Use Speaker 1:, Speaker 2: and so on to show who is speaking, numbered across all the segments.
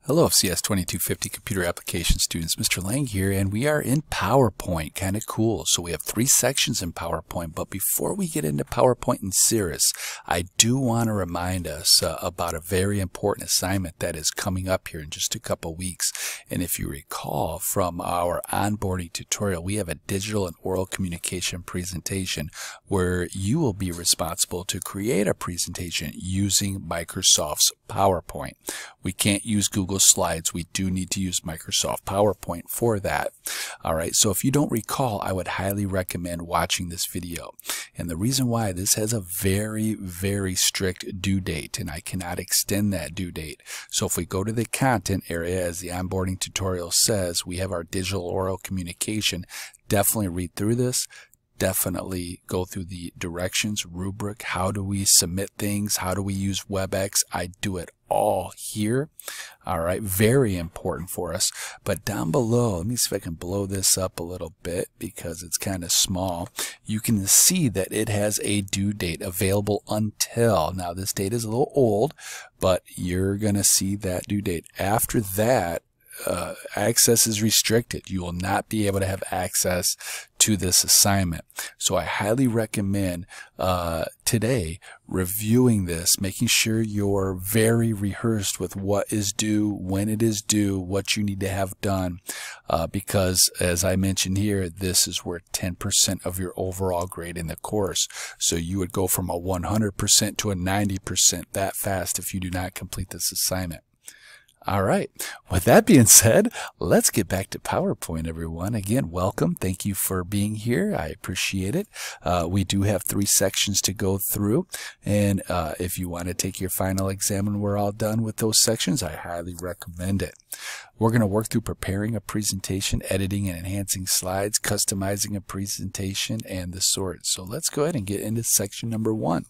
Speaker 1: Hello, FCS 2250 computer application students. Mr. Lang here, and we are in PowerPoint. Kind of cool. So we have 3 sections in PowerPoint, but before we get into PowerPoint and Cirrus, I do want to remind us about a very important assignment that is coming up here in just a couple weeks. And if you recall from our onboarding tutorial, we have a digital and oral communication presentation where you will be responsible to create a presentation using Microsoft's PowerPoint. We can't use Google Slides. We do need to use Microsoft PowerPoint for that. All right, so if you don't recall, I would highly recommend watching this video. And the reason why, this has a very, very strict due date, and I cannot extend that due date. So if we go to the content area, as the onboarding tutorial says, we have our digital oral communication. Definitely read through this. Definitely go through the directions, rubric, how do we submit things, how do we use WebEx. I do it all here. All right, very important for us. But down below, let me see if I can blow this up a little bit because it's kind of small. You can see that it has a due date available until. Now this date is a little old, but you're going to see that due date. After that, access is restricted. You will not be able to have access to this assignment. So I highly recommend today reviewing this, making sure you're very rehearsed with what is due, when it is due, what you need to have done, because as I mentioned here, this is worth 10% of your overall grade in the course. So you would go from a 100% to a 90% that fast if you do not complete this assignment. All right. With that being said, let's get back to PowerPoint, everyone. Again, welcome. Thank you for being here. I appreciate it. We do have 3 sections to go through. And if you want to take your final exam and we're all done with those sections, I highly recommend it. We're going to work through preparing a presentation, editing and enhancing slides, customizing a presentation, and the sort. So let's go ahead and get into section number 1.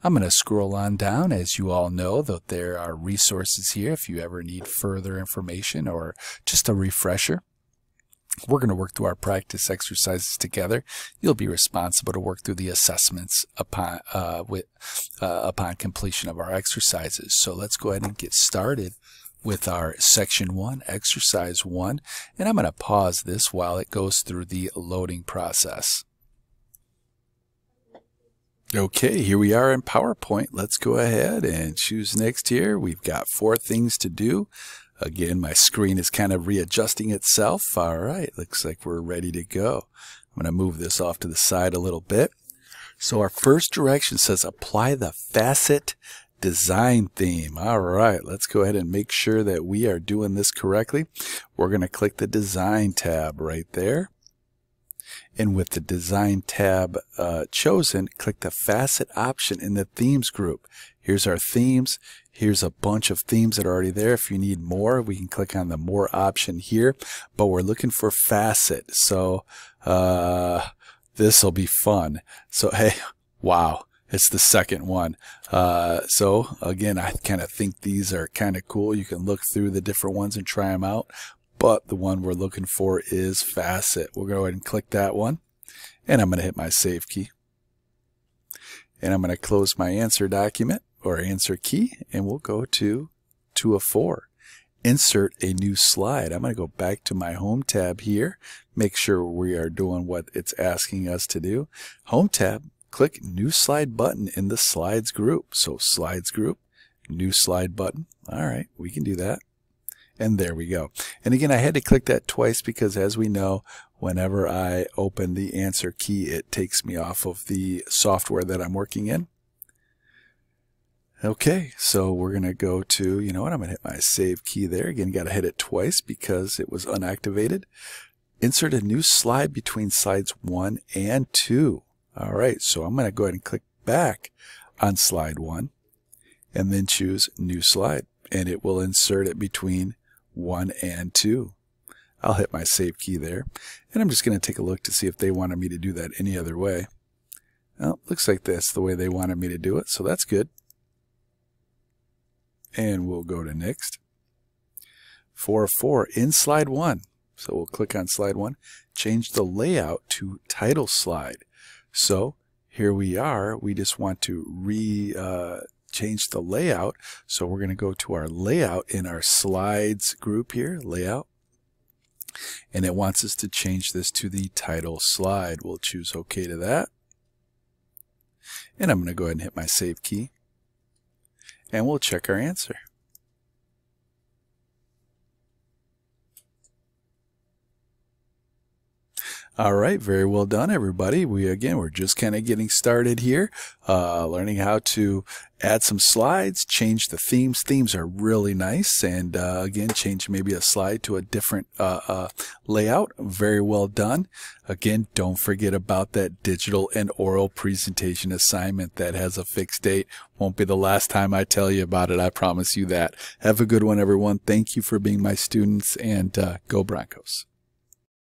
Speaker 1: I'm going to scroll on down. As you all know, that there are resources here if you ever need further information or just a refresher. We're going to work through our practice exercises together. You'll be responsible to work through the assessments upon completion of our exercises. So let's go ahead and get started with our section 1, exercise 1, and I'm going to pause this while it goes through the loading process. Okay, here we are in PowerPoint. Let's go ahead and choose next here. We've got 4 things to do. Again, my screen is kind of readjusting itself. All right, looks like we're ready to go. I'm going to move this off to the side a little bit. So our first direction says apply the facet design theme. All right, let's go ahead and make sure that we are doing this correctly. We're going to click the design tab right there. And with the design tab chosen, click the facet option in the themes group. Here's our themes. Here's a bunch of themes that are already there. If you need more, we can click on the more option here, but we're looking for facet. So this will be fun. So hey, wow, it's the second one. So again, I kind of think these are kind of cool. You can look through the different ones and try them out. But the one we're looking for is facet. We'll go ahead and click that one. And I'm going to hit my save key. And I'm going to close my answer document or answer key. And we'll go to 2 of 4. Insert a new slide. I'm going to go back to my home tab here. Make sure we are doing what it's asking us to do. Home tab, click new slide button in the slides group. So slides group, new slide button. All right, we can do that. And there we go. And again, I had to click that twice because as we know, whenever I open the answer key, it takes me off of the software that I'm working in. Okay, so we're going to go to, you know what, I'm going to hit my save key there. Again, got to hit it twice because it was unactivated. Insert a new slide between slides 1 and 2. All right, so I'm going to go ahead and click back on slide 1 and then choose new slide. And it will insert it between 1 and 2. I'll hit my save key there. And I'm just going to take a look to see if they wanted me to do that any other way. Well, looks like that's the way they wanted me to do it, so that's good. And we'll go to next. 4 of 4 in slide 1. So we'll click on slide 1, change the layout to title slide. So here we are. We just want to change the layout. So we're going to go to our layout in our slides group here, layout. And it wants us to change this to the title slide. We'll choose OK to that. And I'm going to go ahead and hit my save key. And we'll check our answer. All right, very well done, everybody. We're just kind of getting started here, learning how to add some slides, change the themes. Themes are really nice, and again, change maybe a slide to a different layout. Very well done. Again, don't forget about that digital and oral presentation assignment that has a fixed date. Won't be the last time I tell you about it, I promise you that. Have a good one, everyone. Thank you for being my students, and go Broncos.